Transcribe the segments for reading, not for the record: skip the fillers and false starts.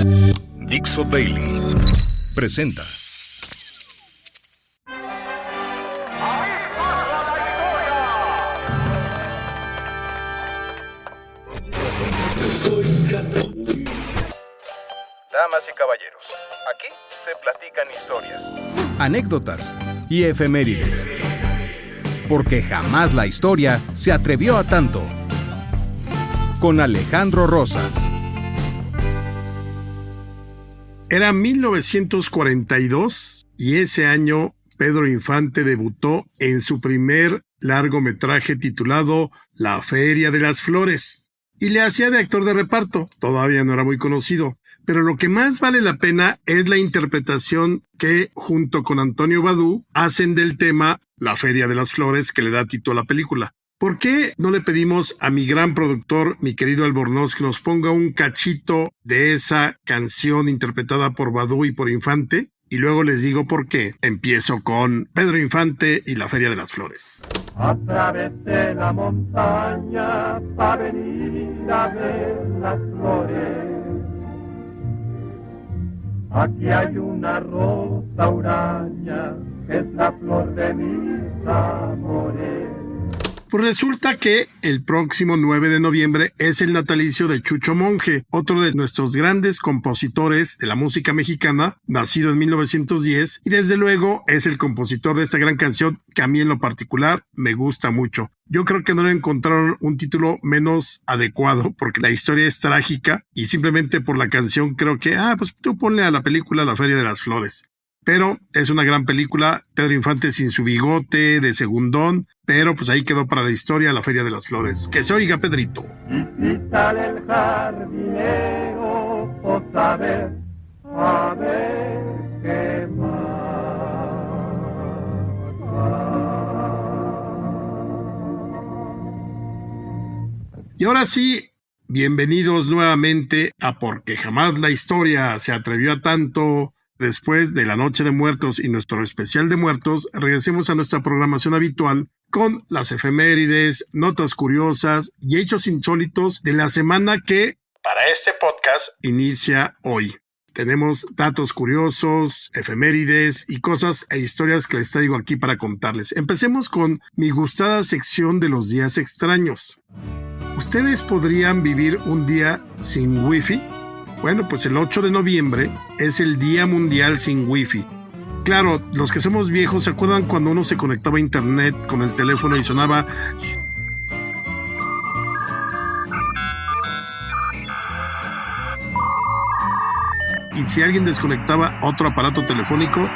Dixo Daily presenta. Damas y caballeros, aquí se platican historias, Anécdotas y efemérides. Porque jamás la historia se atrevió a tanto. Con Alejandro Rosas. Era 1942 y ese año Pedro Infante debutó en su primer largometraje titulado La Feria de las Flores. Y le hacía de actor de reparto, todavía no era muy conocido. Pero lo que más vale la pena es la interpretación que, junto con Antonio Badú, hacen del tema La Feria de las Flores, que le da título a la película. ¿Por qué no le pedimos a mi gran productor, mi querido Albornoz, que nos ponga un cachito de esa canción interpretada por Badú y por Infante? Y luego les digo por qué. Empiezo con Pedro Infante y La Feria de las Flores. Atravesé la montaña para venir a ver las flores. Aquí hay una rosa huraña, que es la flor de mis amores. Pues resulta que el próximo 9 de noviembre es el natalicio de Chucho Monje, otro de nuestros grandes compositores de la música mexicana, nacido en 1910, y desde luego es el compositor de esta gran canción que a mí en lo particular me gusta mucho. Yo creo que no le encontraron un título menos adecuado porque la historia es trágica y simplemente por la canción creo que, pues tú ponle a la película La Feria de las Flores. Pero es una gran película, Pedro Infante sin su bigote de segundón, pero pues ahí quedó para la historia La Feria de las Flores. Que se oiga, Pedrito. Y si sale el jardinero, pues a ver qué más. Y ahora sí, bienvenidos nuevamente a Porque jamás la historia se atrevió a tanto. Después de la Noche de Muertos y nuestro especial de muertos, regresemos a nuestra programación habitual con las efemérides, notas curiosas y hechos insólitos de la semana que, para este podcast, inicia hoy. Tenemos datos curiosos, efemérides y cosas e historias que les traigo aquí para contarles. Empecemos con mi gustada sección de los días extraños. ¿Ustedes podrían vivir un día sin wifi? Bueno, pues el 8 de noviembre es el Día Mundial sin Wi-Fi. Claro, los que somos viejos, ¿se acuerdan cuando uno se conectaba a internet con el teléfono y sonaba? Y si alguien desconectaba otro aparato telefónico,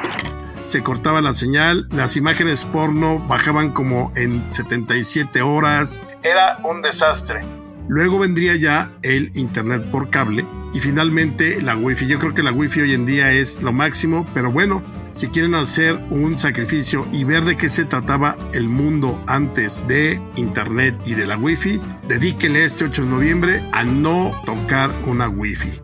se cortaba la señal, las imágenes porno bajaban como en 77 horas. Era un desastre. Luego vendría ya el internet por cable y finalmente la wifi. Yo creo que la wifi hoy en día es lo máximo, pero bueno, si quieren hacer un sacrificio y ver de qué se trataba el mundo antes de internet y de la wifi, dedíquenle este 8 de noviembre a no tocar una wifi.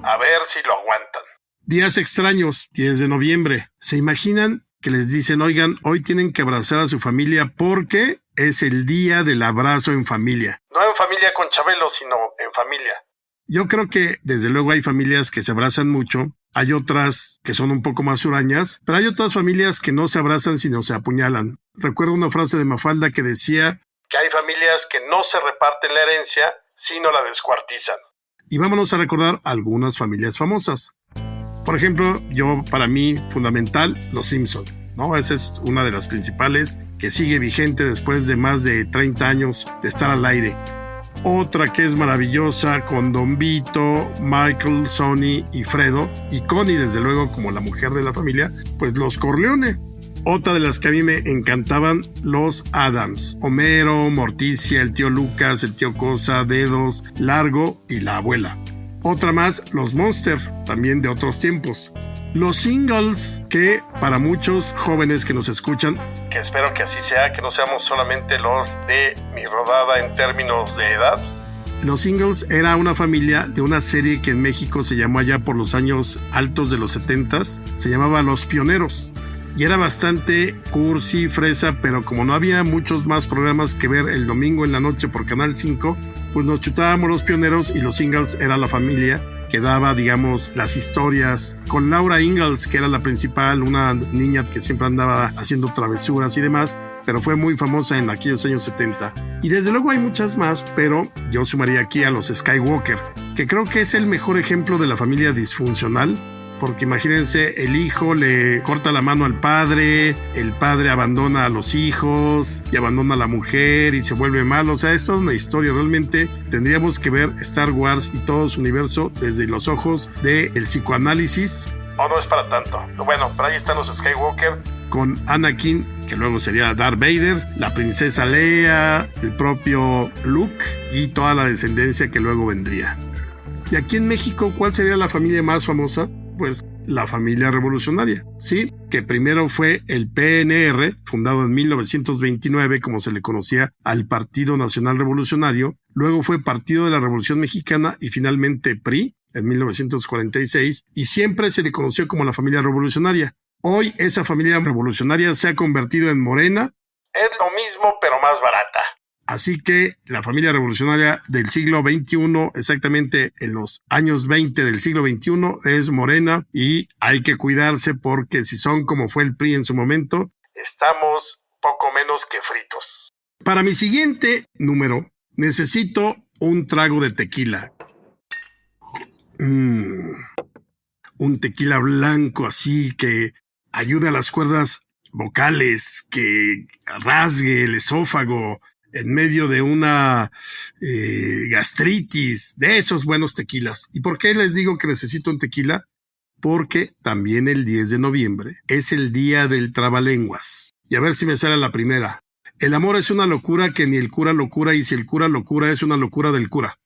A ver si lo aguantan. Días extraños, 10 de noviembre. ¿Se imaginan que les dicen, oigan, hoy tienen que abrazar a su familia porque es el día del abrazo en familia? No en familia con Chabelo, sino en familia. Yo creo que desde luego hay familias que se abrazan mucho, hay otras que son un poco más hurañas, pero hay otras familias que no se abrazan sino se apuñalan. Recuerdo una frase de Mafalda que decía que hay familias que no se reparten la herencia, sino la descuartizan. Y vámonos a recordar algunas familias famosas. Por ejemplo, para mí, fundamental, Los Simpson, ¿no? Esa es una de las principales que sigue vigente después de más de 30 años de estar al aire. Otra que es maravillosa con Don Vito, Michael, Sonny y Fredo, y Connie desde luego como la mujer de la familia, pues los Corleone. Otra de las que a mí me encantaban, los Addams, Homero, Morticia, el tío Lucas, el tío Cosa, Dedos, Largo y la abuela. Otra más, los Monster, también de otros tiempos. Los Singles, que para muchos jóvenes que nos escuchan, que espero que así sea, que no seamos solamente los de mi rodada en términos de edad. Los Singles era una familia de una serie que en México se llamó allá por los años altos de los 70s, se llamaba Los Pioneros. Y era bastante cursi, fresa, pero como no había muchos más programas que ver el domingo en la noche por Canal 5, pues nos chutábamos Los Pioneros y Los Singles era la familia que daba, digamos, las historias, con Laura Ingalls, que era la principal, una niña que siempre andaba haciendo travesuras y demás, pero fue muy famosa en aquellos años 70. Y desde luego hay muchas más, pero yo sumaría aquí a los Skywalker, que creo que es el mejor ejemplo de la familia disfuncional, porque imagínense, el hijo le corta la mano al padre, el padre abandona a los hijos y abandona a la mujer y se vuelve malo. O sea, es toda una historia. Realmente tendríamos que ver Star Wars y todo su universo desde los ojos del psicoanálisis. ¿O no es para tanto? Bueno, pero ahí están los Skywalker. Con Anakin, que luego sería Darth Vader, la princesa Leia, el propio Luke y toda la descendencia que luego vendría. Y aquí en México, ¿cuál sería la familia más famosa? Pues la familia revolucionaria, ¿sí? Que primero fue el PNR, fundado en 1929, como se le conocía al Partido Nacional Revolucionario, luego fue Partido de la Revolución Mexicana y finalmente PRI en 1946, y siempre se le conoció como la familia revolucionaria. Hoy esa familia revolucionaria se ha convertido en Morena. Es lo mismo, pero más barata. Así que la familia revolucionaria del siglo XXI, exactamente en los años 20 del siglo XXI, es Morena y hay que cuidarse porque si son como fue el PRI en su momento, estamos poco menos que fritos. Para mi siguiente número, necesito un trago de tequila. Un tequila blanco así que ayude a las cuerdas vocales, que rasgue el esófago en medio de una gastritis, de esos buenos tequilas. ¿Y por qué les digo que necesito un tequila? Porque también el 10 de noviembre es el día del trabalenguas. Y a ver si me sale la primera. El amor es una locura que ni el cura lo cura, y si el cura lo cura es una locura del cura.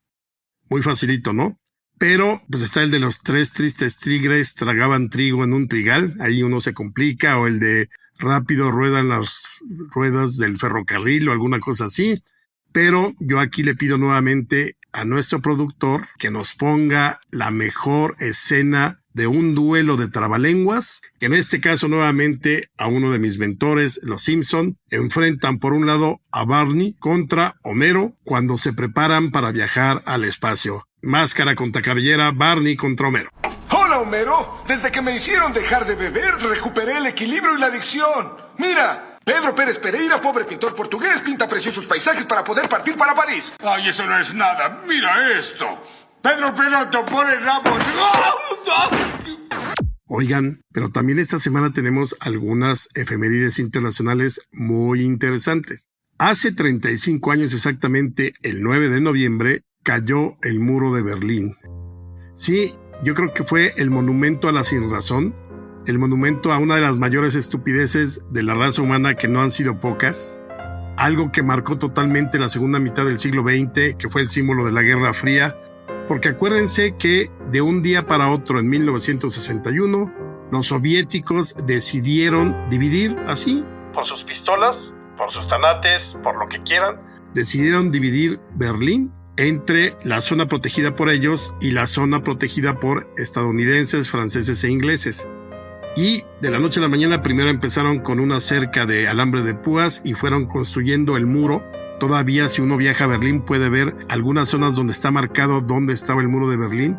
Muy facilito, ¿no? Pero pues está el de los 3 tristes tigres tragaban trigo en un trigal, ahí uno se complica, o el de rápido ruedan las ruedas del ferrocarril o alguna cosa así. Pero yo aquí le pido nuevamente a nuestro productor que nos ponga la mejor escena de un duelo de trabalenguas, que en este caso nuevamente a uno de mis mentores, los Simpson, enfrentan por un lado a Barney contra Homero cuando se preparan para viajar al espacio. Máscara contra cabellera, Barney contra Homero. Hola, Homero. Desde que me hicieron dejar de beber, recuperé el equilibrio y la adicción. Mira, Pedro Pérez Pereira, pobre pintor portugués, pinta preciosos paisajes para poder partir para París. Ay, eso no es nada. Mira esto. Pedro Peroto pone ramos. Oigan, pero también esta semana tenemos algunas efemérides internacionales muy interesantes. Hace 35 años exactamente, el 9 de noviembre, cayó el muro de Berlín. Sí, yo creo que fue el monumento a la sinrazón, el monumento a una de las mayores estupideces de la raza humana, que no han sido pocas, algo que marcó totalmente la segunda mitad del siglo XX, que fue el símbolo de la Guerra Fría, porque acuérdense que de un día para otro en 1961, los soviéticos decidieron dividir así, Por sus pistolas, por sus tanates, por lo que quieran. decidieron dividir Berlín entre la zona protegida por ellos y la zona protegida por estadounidenses, franceses e ingleses. Y de la noche a la mañana primero empezaron con una cerca de alambre de púas y fueron construyendo el muro. Todavía si uno viaja a Berlín puede ver algunas zonas donde está marcado dónde estaba el muro de Berlín.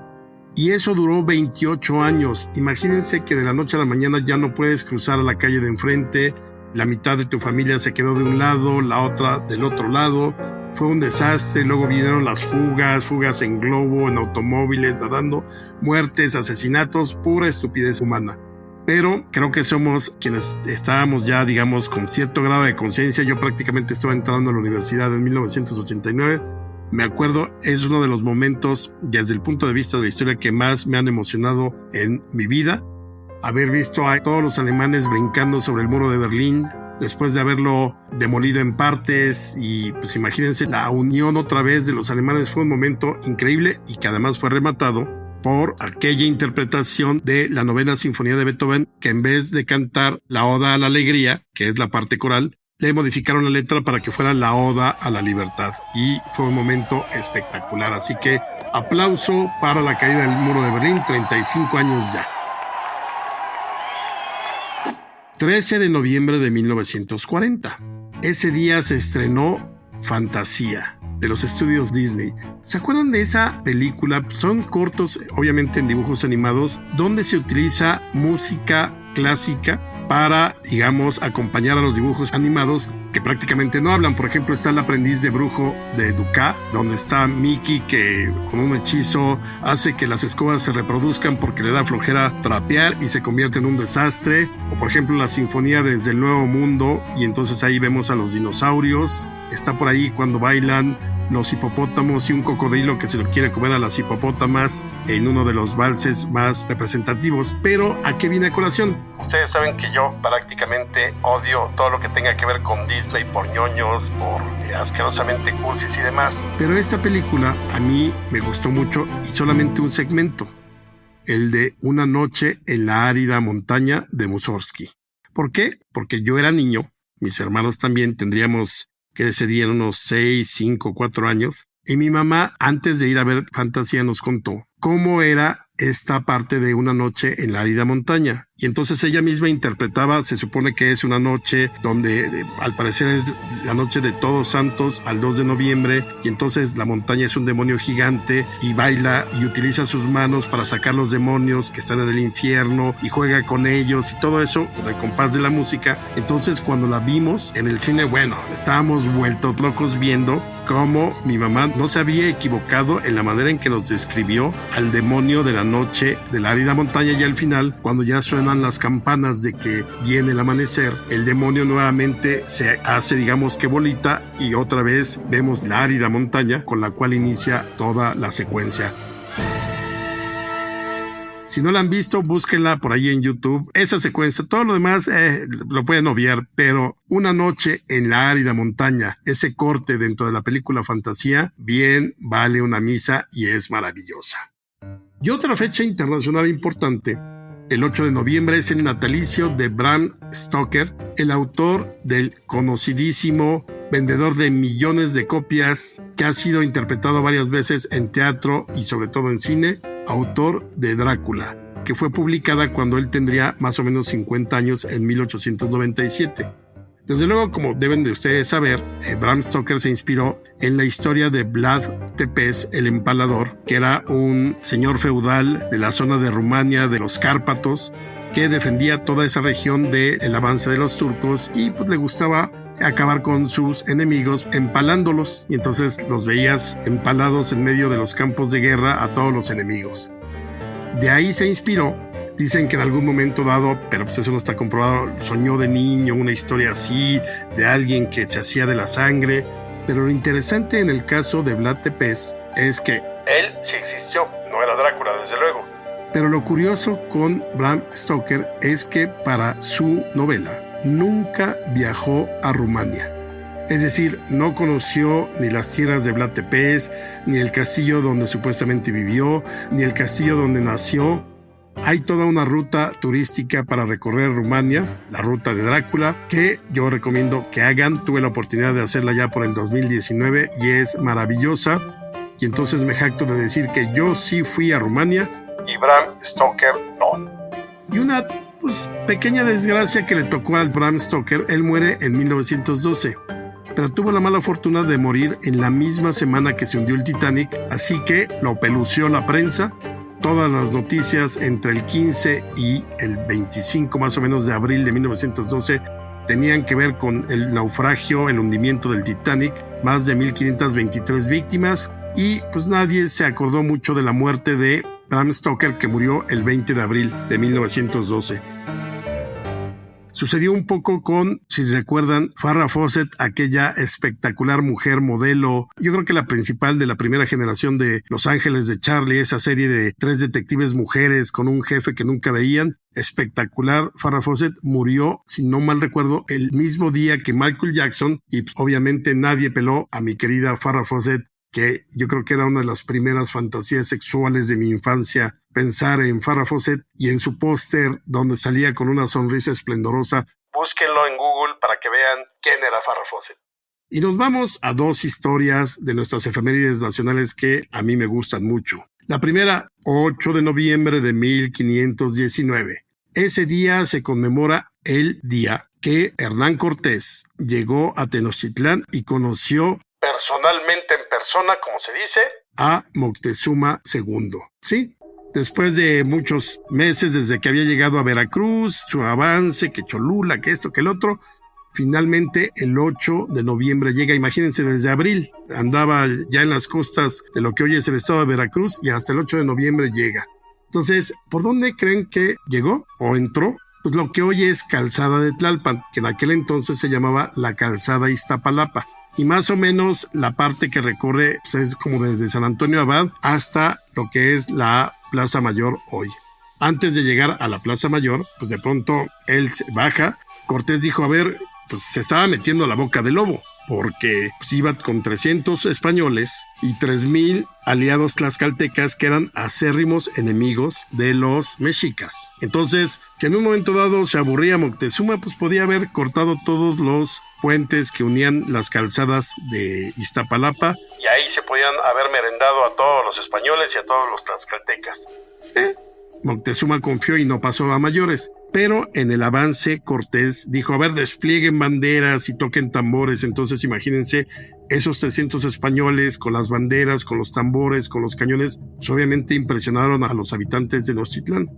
Y eso duró 28 años. Imagínense que de la noche a la mañana ya no puedes cruzar a la calle de enfrente, la mitad de tu familia se quedó de un lado, la otra del otro lado. Fue un desastre, luego vinieron las fugas en globo, en automóviles, nadando, muertes, asesinatos, pura estupidez humana. Pero creo que somos quienes estábamos ya, digamos, con cierto grado de conciencia. Yo prácticamente estaba entrando a la universidad en 1989. Me acuerdo, es uno de los momentos, desde el punto de vista de la historia, que más me han emocionado en mi vida. Haber visto a todos los alemanes brincando sobre el muro de Berlín, después de haberlo demolido en partes, y pues imagínense la unión otra vez de los alemanes. Fue un momento increíble y que además fue rematado por aquella interpretación de la Novena Sinfonía de Beethoven, que en vez de cantar la Oda a la Alegría, que es la parte coral, le modificaron la letra para que fuera la Oda a la Libertad, y fue un momento espectacular. Así que aplauso para la caída del muro de Berlín, 35 años ya. 13 de noviembre de 1940. Ese día se estrenó Fantasía, de los estudios Disney. ¿Se acuerdan de esa película? Son cortos, obviamente en dibujos animados, donde se utiliza música clásica para, digamos, acompañar a los dibujos animados que prácticamente no hablan. Por ejemplo, está El aprendiz de brujo de Ducat, donde está Mickey que con un hechizo hace que las escobas se reproduzcan porque le da flojera trapear y se convierte en un desastre. O por ejemplo, la sinfonía desde el Nuevo Mundo, y entonces ahí vemos a los dinosaurios. Está por ahí cuando bailan los hipopótamos y un cocodrilo que se lo quiere comer a las hipopótamas en uno de los valses más representativos. Pero ¿a qué viene a colación? Ustedes saben que yo prácticamente odio todo lo que tenga que ver con Disney por ñoños, por asquerosamente cursis y demás. Pero esta película a mí me gustó mucho, y solamente un segmento, el de Una noche en la árida montaña de Mussorgsky. ¿Por qué? Porque yo era niño, mis hermanos también, tendríamos que serían unos 6, 5, 4 años. Y mi mamá, antes de ir a ver Fantasía, nos contó cómo era esta parte de Una noche en la árida montaña. Y entonces ella misma interpretaba, se supone que es una noche donde al parecer es la noche de Todos Santos al 2 de noviembre, y entonces la montaña es un demonio gigante y baila y utiliza sus manos para sacar los demonios que están en el infierno y juega con ellos y todo eso al compás de la música. Entonces cuando la vimos en el cine, bueno, estábamos vueltos locos viendo cómo mi mamá no se había equivocado en la manera en que nos describió al demonio de la noche de la árida montaña. Y al final, cuando ya suenan las campanas de que viene el amanecer, el demonio nuevamente se hace, digamos que bolita, y otra vez vemos la árida montaña con la cual inicia toda la secuencia. Si no la han visto, búsquenla por ahí en YouTube. Esa secuencia, todo lo demás lo pueden obviar, pero Una noche en la árida montaña, ese corte dentro de la película Fantasía, bien vale una misa y es maravillosa. Y otra fecha internacional importante, el 8 de noviembre, es el natalicio de Bram Stoker, el autor del conocidísimo, vendedor de millones de copias, que ha sido interpretado varias veces en teatro y sobre todo en cine, autor de Drácula, que fue publicada cuando él tendría más o menos 50 años en 1897. Desde luego, como deben de ustedes saber, Bram Stoker se inspiró en la historia de Vlad Tepes, el Empalador, que era un señor feudal de la zona de Rumania, de los Cárpatos, que defendía toda esa región del avance de los turcos, y pues le gustaba acabar con sus enemigos empalándolos, y entonces los veías empalados en medio de los campos de guerra a todos los enemigos. De ahí se inspiró. Dicen que en algún momento dado, pero pues eso no está comprobado, soñó de niño una historia así, de alguien que se hacía de la sangre. Pero lo interesante en el caso de Vlad Tepes es que él sí existió, no era Drácula desde luego. Pero lo curioso con Bram Stoker es que para su novela nunca viajó a Rumania. Es decir, no conoció ni las tierras de Vlad Tepes, ni el castillo donde supuestamente vivió, ni el castillo donde nació. Hay toda una ruta turística para recorrer Rumania, la ruta de Drácula, que yo recomiendo que hagan. Tuve la oportunidad de hacerla ya por el 2019 y es maravillosa. Y entonces me jacto de decir que yo sí fui a Rumania y Bram Stoker no. Y una pequeña desgracia que le tocó al Bram Stoker: él muere en 1912. Pero tuvo la mala fortuna de morir en la misma semana que se hundió el Titanic, así que lo pelució la prensa. Todas las noticias entre el 15 y el 25 más o menos de abril de 1912 tenían que ver con el naufragio, el hundimiento del Titanic, más de 1,523 víctimas, y pues nadie se acordó mucho de la muerte de Bram Stoker, que murió el 20 de abril de 1912. Sucedió un poco con, si recuerdan, Farrah Fawcett, aquella espectacular mujer modelo, yo creo que la principal de la primera generación de Los Ángeles de Charlie, esa serie de 3 detectives mujeres con un jefe que nunca veían. Espectacular. Farrah Fawcett murió, si no mal recuerdo, el mismo día que Michael Jackson, y obviamente nadie peló a mi querida Farrah Fawcett, que yo creo que era una de las primeras fantasías sexuales de mi infancia, pensar en Farrah Fawcett y en su póster donde salía con una sonrisa esplendorosa. Búsquenlo en Google para que vean quién era Farrah Fawcett. Y nos vamos a 2 historias de nuestras efemérides nacionales que a mí me gustan mucho. La primera, 8 de noviembre de 1519. Ese día se conmemora el día que Hernán Cortés llegó a Tenochtitlán y conoció personalmente en persona, como se dice, a Moctezuma II. ¿Sí? Después de muchos meses desde que había llegado a Veracruz, su avance, que Cholula, que esto, que el otro, finalmente el 8 de noviembre llega. Imagínense, desde abril andaba ya en las costas de lo que hoy es el estado de Veracruz y hasta el 8 de noviembre llega. Entonces, ¿por dónde creen que llegó o entró? Pues lo que hoy es Calzada de Tlalpan, que en aquel entonces se llamaba la Calzada Iztapalapa. Y más o menos la parte que recorre pues es como desde San Antonio Abad hasta lo que es la Plaza Mayor hoy. Antes de llegar a la Plaza Mayor, pues de pronto él baja. Cortés dijo, a ver, pues se estaba metiendo a la boca del lobo, porque pues iba con 300 españoles y 3,000 aliados tlaxcaltecas que eran acérrimos enemigos de los mexicas. Entonces, si en un momento dado se aburría Moctezuma, pues podía haber cortado todos los puentes que unían las calzadas de Iztapalapa y ahí se podían haber merendado a todos los españoles y a todos los tlaxcaltecas. Moctezuma confió y no pasó a mayores. Pero en el avance Cortés dijo, a ver, desplieguen banderas y toquen tambores. Entonces imagínense esos 300 españoles con las banderas, con los tambores, con los cañones, pues obviamente impresionaron a los habitantes de Tenochtitlán.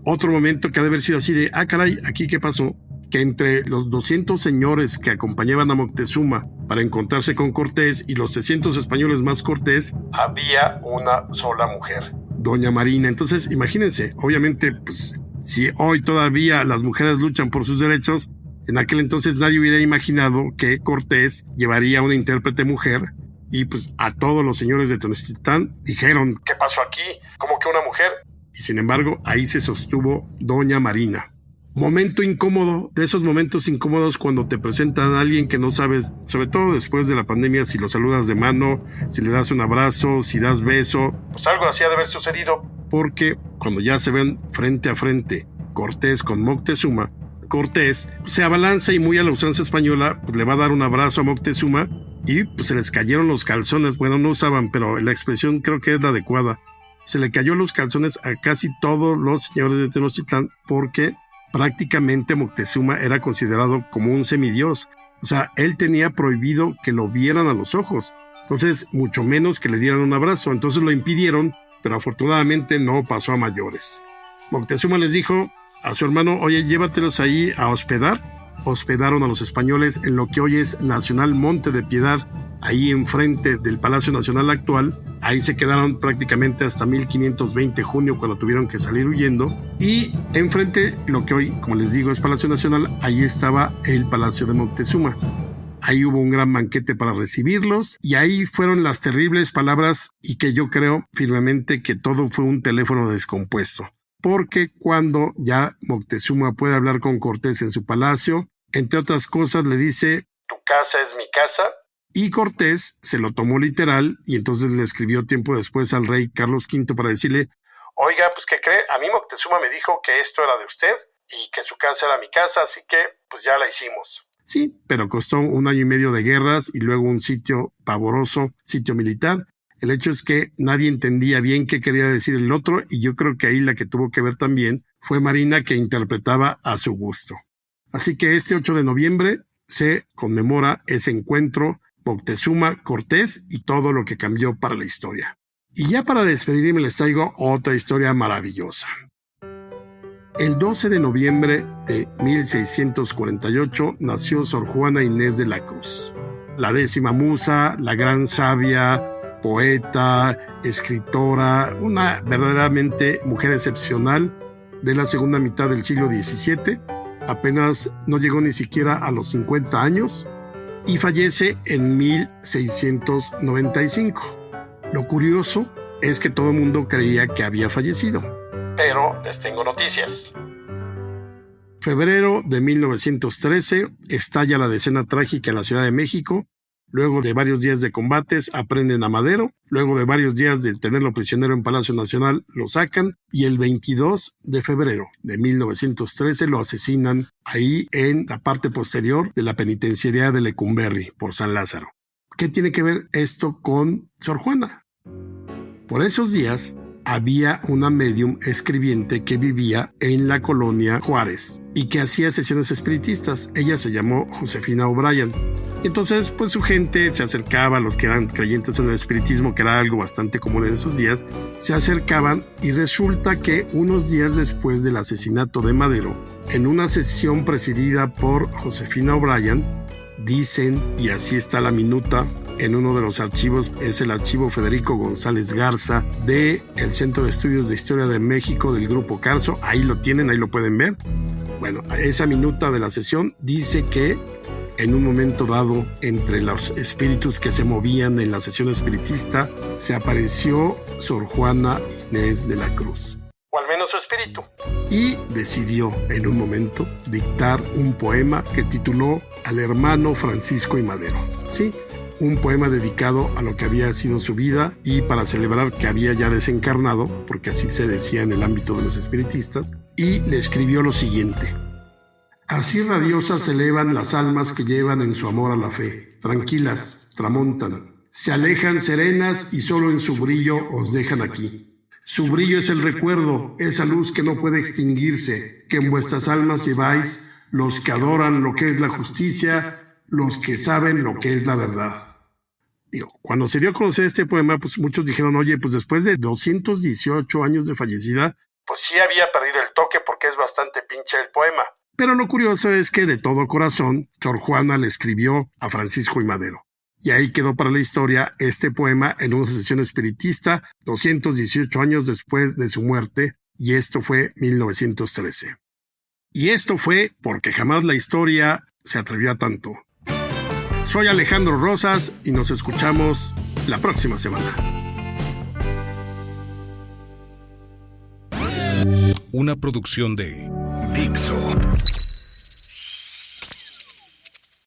Otro momento que ha de haber sido así de, caray, ¿aquí qué pasó? Que entre los 200 señores que acompañaban a Moctezuma para encontrarse con Cortés y los 300 españoles más Cortés, había una sola mujer, Doña Marina. Entonces imagínense, obviamente, pues si hoy todavía las mujeres luchan por sus derechos, en aquel entonces nadie hubiera imaginado que Cortés llevaría una intérprete mujer y pues a todos los señores de Tenochtitlán dijeron, ¿qué pasó aquí? ¿Cómo que una mujer? Y sin embargo, ahí se sostuvo Doña Marina. Momento incómodo, de esos momentos incómodos cuando te presentan a alguien que no sabes, sobre todo después de la pandemia, si lo saludas de mano, si le das un abrazo, si das beso, pues algo así ha de haber sucedido, porque cuando ya se ven frente a frente Cortés con Moctezuma, Cortés se abalanza y muy a la usanza española, pues le va a dar un abrazo a Moctezuma y pues se les cayeron los calzones. Bueno, no usaban, pero la expresión creo que es la adecuada. Se le cayó los calzones a casi todos los señores de Tenochtitlán porque prácticamente Moctezuma era considerado como un semidios. O sea, él tenía prohibido que lo vieran a los ojos. Entonces, mucho menos que le dieran un abrazo. Entonces lo impidieron, pero afortunadamente no pasó a mayores. Moctezuma les dijo a su hermano, oye, llévatelos ahí a hospedar. Hospedaron a los españoles en lo que hoy es Nacional Monte de Piedad, ahí enfrente del Palacio Nacional actual. Ahí se quedaron prácticamente hasta 1520 junio, cuando tuvieron que salir huyendo. Y enfrente, lo que hoy, como les digo, es Palacio Nacional, ahí estaba el Palacio de Moctezuma. Ahí hubo un gran banquete para recibirlos y ahí fueron las terribles palabras y que yo creo firmemente que todo fue un teléfono descompuesto. Porque cuando ya Moctezuma puede hablar con Cortés en su palacio, entre otras cosas le dice, tu casa es mi casa. Y Cortés se lo tomó literal y entonces le escribió tiempo después al rey Carlos V para decirle, oiga, pues ¿qué cree? A mí Moctezuma me dijo que esto era de usted y que su casa era mi casa, así que pues ya la hicimos. Sí, pero costó 1 año y medio de guerras y luego un sitio pavoroso, sitio militar. El hecho es que nadie entendía bien qué quería decir el otro y yo creo que ahí la que tuvo que ver también fue Marina, que interpretaba a su gusto. Así que este 8 de noviembre se conmemora ese encuentro Moctezuma-Cortés y todo lo que cambió para la historia. Y ya para despedirme les traigo otra historia maravillosa. El 12 de noviembre de 1648 nació Sor Juana Inés de la Cruz, la 10ª musa, la gran sabia, poeta, escritora, una verdaderamente mujer excepcional de la segunda mitad del siglo XVII. Apenas no llegó ni siquiera a los 50 años y fallece en 1695. Lo curioso es que todo el mundo creía que había fallecido. Pero les tengo noticias. Febrero de 1913 estalla la decena trágica en la Ciudad de México. Luego de varios días de combates, aprenden a Madero. Luego de varios días de tenerlo prisionero en Palacio Nacional, lo sacan. Y el 22 de febrero de 1913 lo asesinan ahí en la parte posterior de la penitenciaría de Lecumberri, por San Lázaro. ¿Qué tiene que ver esto con Sor Juana? Por esos días había una médium escribiente que vivía en la colonia Juárez y que hacía sesiones espiritistas. Ella se llamó Josefina O'Brien. Entonces, pues su gente se acercaba, los que eran creyentes en el espiritismo, que era algo bastante común en esos días, se acercaban y resulta que unos días después del asesinato de Madero, en una sesión presidida por Josefina O'Brien, dicen, y así está la minuta, en uno de los archivos, es el archivo Federico González Garza del Centro de Estudios de Historia de México del Grupo Carso, ahí lo tienen, ahí lo pueden ver. Bueno, esa minuta de la sesión dice que en un momento dado, entre los espíritus que se movían en la sesión espiritista, se apareció Sor Juana Inés de la Cruz, o al menos su espíritu, y decidió en un momento dictar un poema que tituló Al hermano Francisco y Madero. Sí, un poema dedicado a lo que había sido su vida y para celebrar que había ya desencarnado, porque así se decía en el ámbito de los espiritistas, y le escribió lo siguiente: así radiosas se elevan las almas que llevan en su amor a la fe, tranquilas, tramontan, se alejan serenas y solo en su brillo os dejan aquí. Su brillo es el recuerdo, esa luz que no puede extinguirse, que en vuestras almas lleváis, los que adoran lo que es la justicia, los que saben lo que es la verdad. Digo, cuando se dio a conocer este poema, pues muchos dijeron, oye, pues después de 218 años de fallecida, pues sí había perdido el toque porque es bastante pinche el poema. Pero lo curioso es que de todo corazón, Sor Juana le escribió a Francisco y Madero. Y ahí quedó para la historia este poema en una sesión espiritista 218 años después de su muerte, y esto fue 1913. Y esto fue porque jamás la historia se atrevió a tanto. Soy Alejandro Rosas y nos escuchamos la próxima semana. Una producción de Dixo.